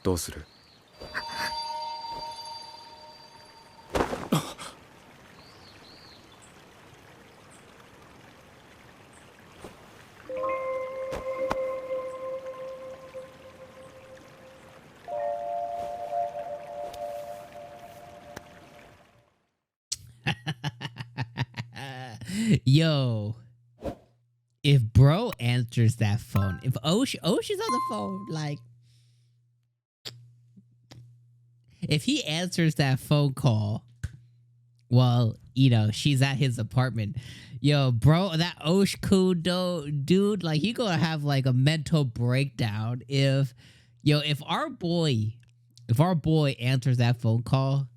どうする？ Yo, if bro answers that phone, if Osh is on the phone, like if he answers that phone call while she's at his apartment, yo, bro, that Osh dude, like he gonna have like a mental breakdown if our boy answers that phone call.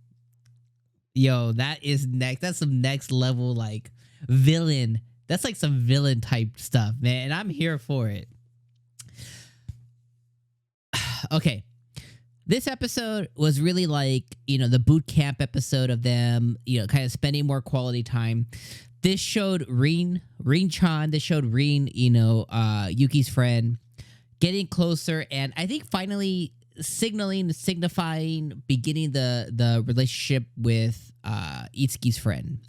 Yo, that's some next level like villain. That's like some villain type stuff, man. And I'm here for it. Okay. This episode was really like, the boot camp episode of them, kind of spending more quality time. This showed Rin Chan. This showed Rin, Yuki's friend, getting closer. And I think finally signifying, beginning the relationship with Itsuki's friend.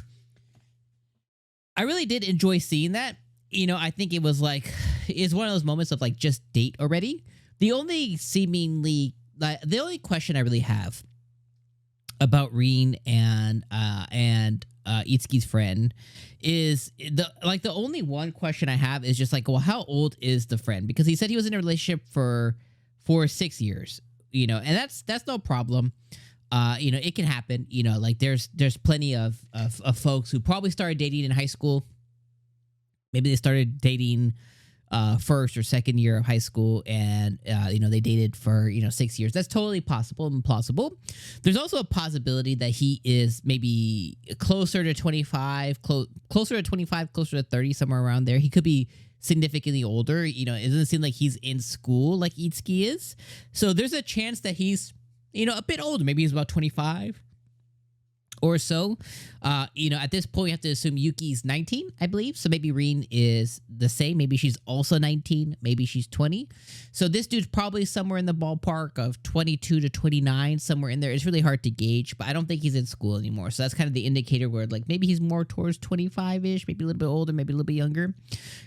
I really did enjoy seeing that. I think it was like, it's one of those moments of like just date already. The only question I really have about Rin and Itsuki's friend is the only one question I have is just like, well, how old is the friend? Because he said he was in a relationship for 6 years, and that's no problem. It can happen. Like there's plenty of folks who probably started dating in high school. Maybe they started dating first or second year of high school, and they dated for 6 years. That's totally possible and plausible. There's also a possibility that he is maybe closer to 25, closer to 30, somewhere around there. He could be significantly older. It doesn't seem like he's in school like Itsuki is. So there's a chance that he's a bit older. Maybe he's about 25 or so. At this point, you have to assume Yuki's 19, I believe. So maybe Rin is the same. Maybe she's also 19. Maybe she's 20. So this dude's probably somewhere in the ballpark of 22 to 29, somewhere in there. It's really hard to gauge, but I don't think he's in school anymore. So that's kind of the indicator where like maybe he's more towards 25-ish, maybe a little bit older, maybe a little bit younger,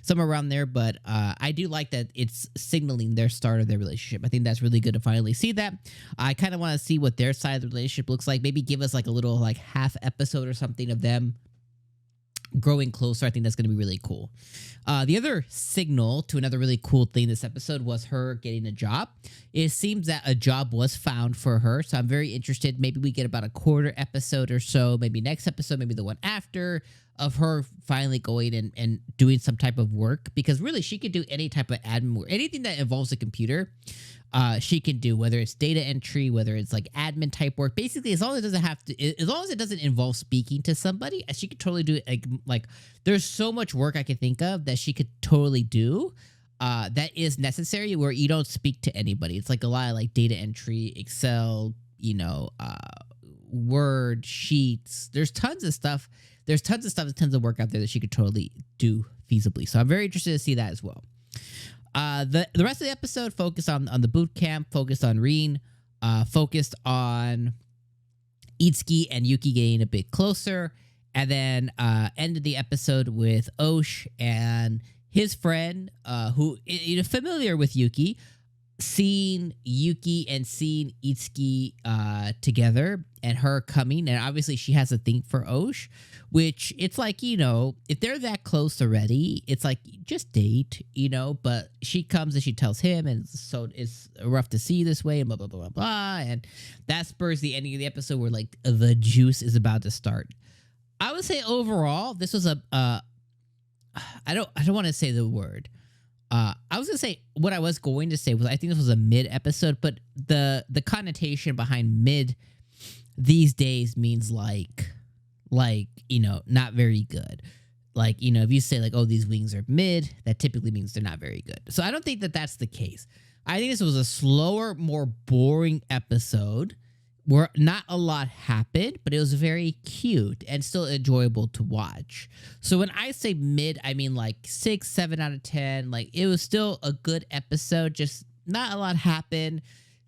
somewhere around there. But I do like that it's signaling their start of their relationship. I think that's really good to finally see that. I kind of want to see what their side of the relationship looks like. Maybe give us like a little like half episode or something of them growing closer. I think that's going to be really cool. The other signal to another really cool thing this episode was her getting a job. It seems that a job was found for her, so I'm very interested. Maybe we get about a quarter episode or so, maybe next episode, maybe the one after, of her finally going and doing some type of work, because really she could do any type of admin work, anything that involves a computer. She can do, whether it's data entry, whether it's like admin type work. Basically, as long as it doesn't involve speaking to somebody, she could totally do it. Like there's so much work I could think of that she could totally do. That is necessary where you don't speak to anybody. It's like a lot of like data entry, Excel, Word, Sheets. There's tons of stuff. There's tons of work out there that she could totally do feasibly. So I'm very interested to see that as well. The rest of the episode focused on the boot camp, focused on Rin, focused on Itsuki and Yuki getting a bit closer, and then ended the episode with Osh and his friend, who familiar with Yuki, seeing Yuki and seeing Itsuki together and her coming, and obviously she has a thing for Osh, which it's like, if they're that close already, it's like just date, but she comes and she tells him, and so it's rough to see this way, and blah blah blah blah blah, and that spurs the ending of the episode where like the juice is about to start. I would say overall this was I don't want to say the word. I was gonna say what I was going to say was I think this was a mid episode, but the connotation behind mid these days means like not very good. Like if you say like, oh, these wings are mid, that typically means they're not very good. So I don't think that that's the case. I think this was a slower, more boring episode where not a lot happened, but it was very cute and still enjoyable to watch. So when I say mid, I mean like 6, 7 out of 10. Like it was still a good episode, just not a lot happened.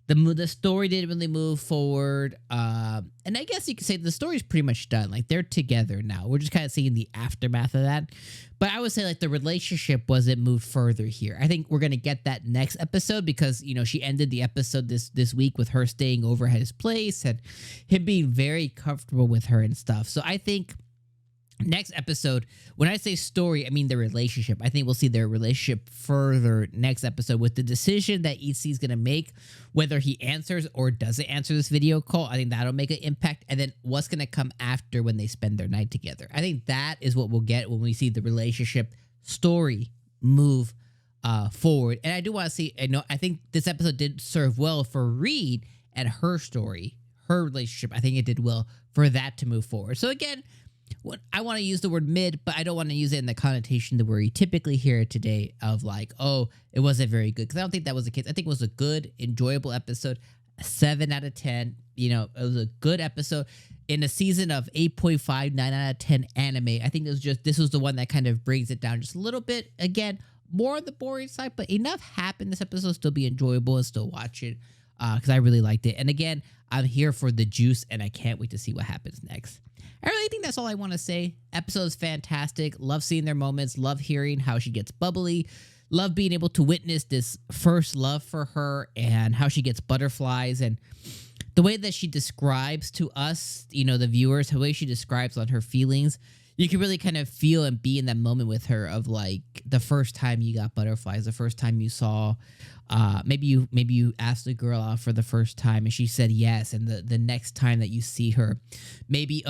the story didn't really move forward. And I guess you could say the story's pretty much done. Like they're together now. We're just kind of seeing the aftermath of that. But I would say like the relationship wasn't moved further here. I think we're gonna get that next episode because she ended the episode this week with her staying over at his place and him being very comfortable with her and stuff. So I think next episode, when I say story, I mean the relationship. I think we'll see their relationship further next episode with the decision that Itzy is going to make, whether he answers or doesn't answer this video call. I think that'll make an impact. And then what's going to come after when they spend their night together. I think that is what we'll get when we see the relationship story move forward. And I do want to see, I think this episode did serve well for Reed and her story, her relationship. I think it did well for that to move forward. So again, I want to use the word mid, but I don't want to use it in the connotation that we typically hear today of like, oh, it wasn't very good. Because I don't think that was the case. I think it was a good, enjoyable episode. A 7 out of 10. It was a good episode in a season of 8.5, 9 out of 10 anime. I think this was the one that kind of brings it down just a little bit. Again, more on the boring side, but enough happened this episode to still be enjoyable and still watch it because I really liked it. And again, I'm here for the juice and I can't wait to see what happens next. I really think that's all I want to say. Episode is fantastic. Love seeing their moments. Love hearing how she gets bubbly. Love being able to witness this first love for her and how she gets butterflies and the way that she describes to us, the viewers, the way she describes on her feelings. You can really kind of feel and be in that moment with her of like the first time you got butterflies, the first time you saw, maybe you asked a girl out for the first time and she said yes, and the next time that you see her, maybe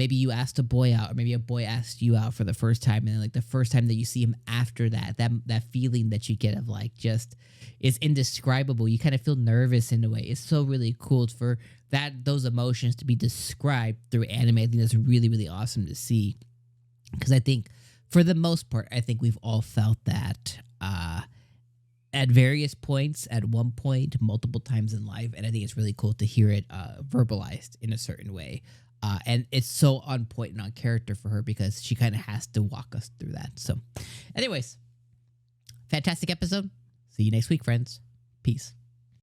you asked a boy out, or maybe a boy asked you out for the first time, and then like the first time that you see him after that feeling that you get of like just is indescribable. You kind of feel nervous in a way. It's so really cool for those emotions to be described through anime. I think that's really, really awesome to see. Because I think, for the most part, I think we've all felt that at various points, at one point, multiple times in life. And I think it's really cool to hear it verbalized in a certain way. And it's so on point and on character for her because she kind of has to walk us through that. So anyways, fantastic episode. See you next week, friends. Peace.